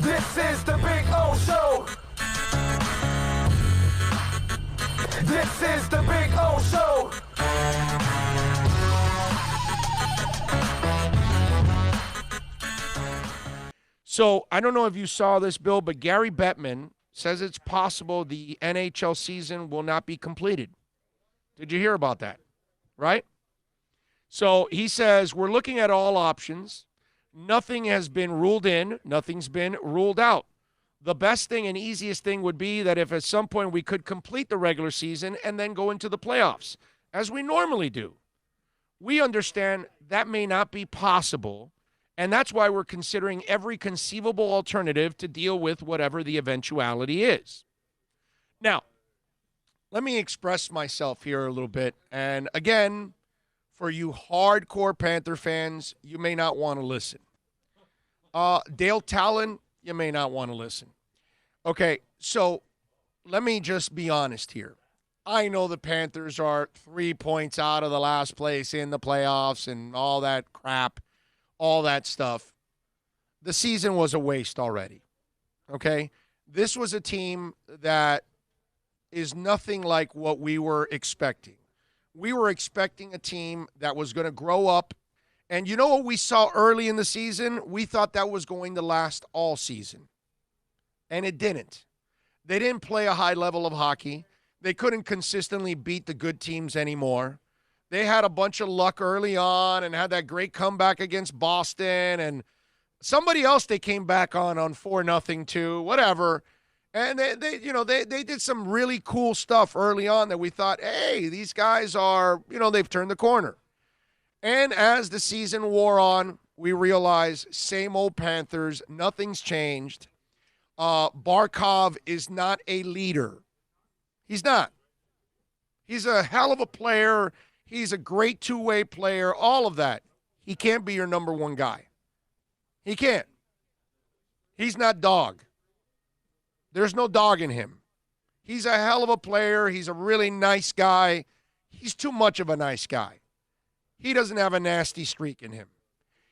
This is the Big O Show. This is the Big O Show. So I don't know if you saw this, Bill, but Gary Bettman says it's possible the NHL season will not be completed. Did you hear about that? Right? So he says we're looking at all options. Nothing has been ruled in. Nothing's been ruled out. The best thing and easiest thing would be that if at some point we could complete the regular season and then go into the playoffs, as we normally do. We understand that may not be possible, and that's why we're considering every conceivable alternative to deal with whatever the eventuality is. Now, let me express myself here a little bit. And again, for you hardcore Panther fans, you may not want to listen. Dale Talon, you may not want to listen. Okay, so let me just be honest here. I know the Panthers are 3 points out of the last place in the playoffs and all that crap, all that stuff. The season was a waste already, okay? This was a team that is nothing like what we were expecting. We were expecting a team that was going to grow up. And you know what we saw early in the season? We thought that was going to last all season. And it didn't. They didn't play a high level of hockey. They couldn't consistently beat the good teams anymore. They had a bunch of luck early on and had that great comeback against Boston. And somebody else they came back on 4-0 too, whatever. And they did some really cool stuff early on that we thought, hey, these guys are, they've turned the corner. And as the season wore on, we realized same old Panthers, nothing's changed. Barkov is not a leader. He's not. He's a hell of a player. He's a great two-way player, all of that. He can't be your number one guy. He can't. He's not dog. There's no dog in him. He's a hell of a player. He's a really nice guy. He's too much of a nice guy. He doesn't have a nasty streak in him.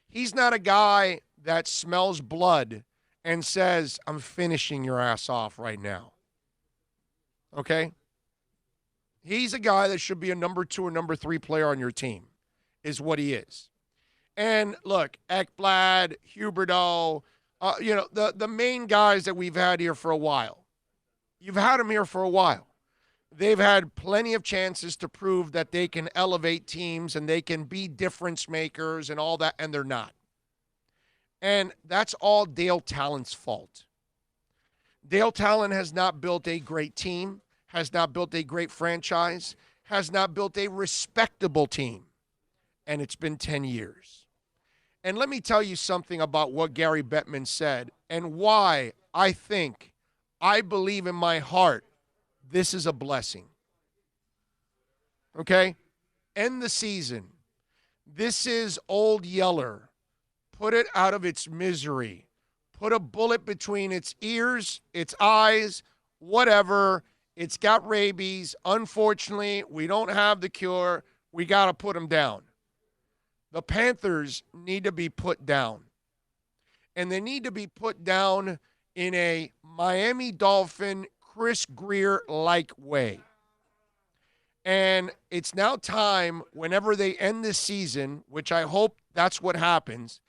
He's not a guy that smells blood and says, I'm finishing your ass off right now. Okay? He's a guy that should be a number 2 or number 3 player on your team, is what he is. And look, Ekblad, Huberdeau, the main guys that we've had here for a while. You've had them here for a while. They've had plenty of chances to prove that they can elevate teams and they can be difference makers and all that, and they're not. And that's all Dale Talon's fault. Dale Talon has not built a great team, has not built a great franchise, has not built a respectable team. And it's been 10 years. And let me tell you something about what Gary Bettman said and why I believe in my heart this is a blessing. Okay? End the season. This is old Yeller. Put it out of its misery. Put a bullet between its ears, its eyes, whatever. It's got rabies. Unfortunately, we don't have the cure. We got to put him down. The Panthers need to be put down. And they need to be put down in a Miami Dolphin, Chris Greer-like way. And it's now time, whenever they end this season, which I hope that's what happens,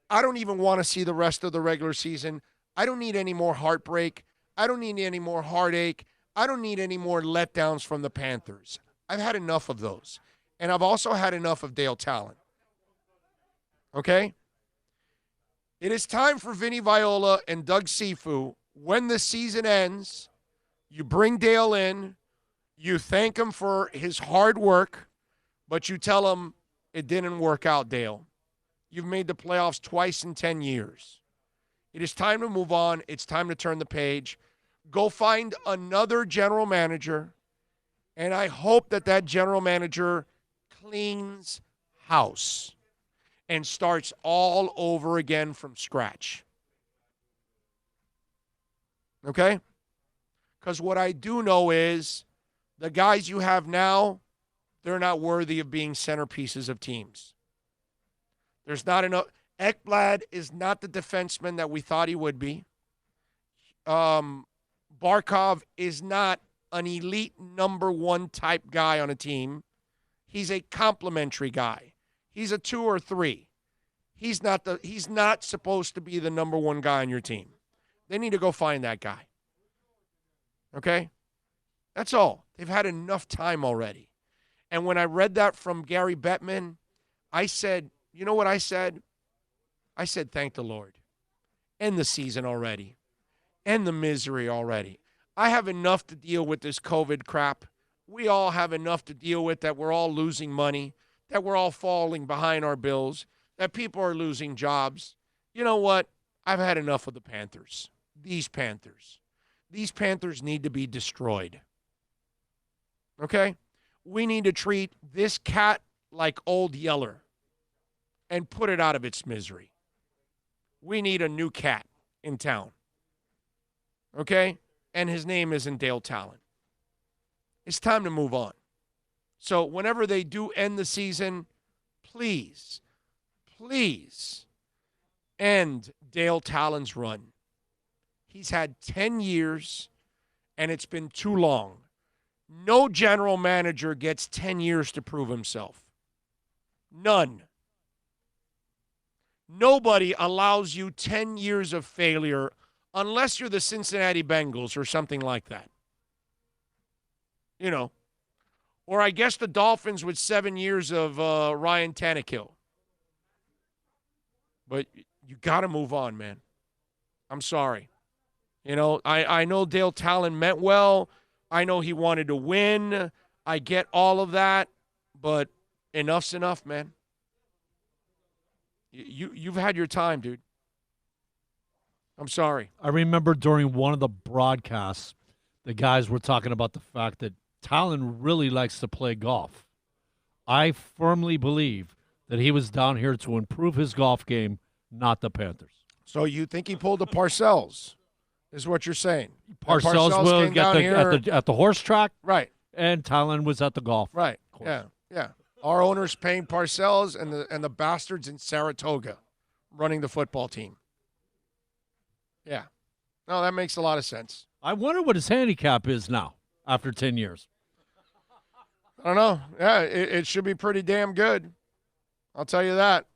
I don't even want to see the rest of the regular season. I don't need any more heartbreak. I don't need any more heartache. I don't need any more letdowns from the Panthers. I've had enough of those. And I've also had enough of Dale Talon. Okay? It is time for Vinny Viola and Doug Sifu. When the season ends, you bring Dale in, you thank him for his hard work, but you tell him it didn't work out, Dale. You've made the playoffs twice in 10 years. It is time to move on. It's time to turn the page. Go find another general manager, and I hope that that general manager cleans house and starts all over again from scratch. Okay? Because what I do know is the guys you have now, they're not worthy of being centerpieces of teams. There's not enough. Ekblad is not the defenseman that we thought he would be. Barkov is not an elite number one type guy on a team. He's a complimentary guy. He's a 2 or 3. He's not supposed to be the number one guy on your team. They need to go find that guy. Okay? That's all. They've had enough time already. And when I read that from Gary Bettman, I said, you know what I said? I said, thank the Lord. End the season already. End the misery already. I have enough to deal with this COVID crap. We all have enough to deal with, that we're all losing money, that we're all falling behind our bills, that people are losing jobs. You know what? I've had enough of the Panthers. These Panthers. These Panthers need to be destroyed. Okay? We need to treat this cat like Old Yeller and put it out of its misery. We need a new cat in town. Okay? And his name isn't Dale Talon. It's time to move on. So whenever they do end the season, please end Dale Talon's run. He's had 10 years, and it's been too long. No general manager gets 10 years to prove himself. None. Nobody allows you 10 years of failure unless you're the Cincinnati Bengals or something like that. You know. Or I guess the Dolphins with 7 years of Ryan Tannehill. But you got to move on, man. I'm sorry. You know, I know Dale Talon meant well. I know he wanted to win. I get all of that. But enough's enough, man. You've had your time, dude. I'm sorry. I remember during one of the broadcasts, the guys were talking about the fact that Talon really likes to play golf. I firmly believe that he was down here to improve his golf game, not the Panthers. So you think he pulled the Parcells, is what you're saying? Parcells will get at the horse track. Right. And Talon was at the golf. Right. Yeah. Our owner's paying Parcells and the bastards in Saratoga running the football team. Yeah. No, that makes a lot of sense. I wonder what his handicap is now after 10 years. I don't know. Yeah, it should be pretty damn good. I'll tell you that.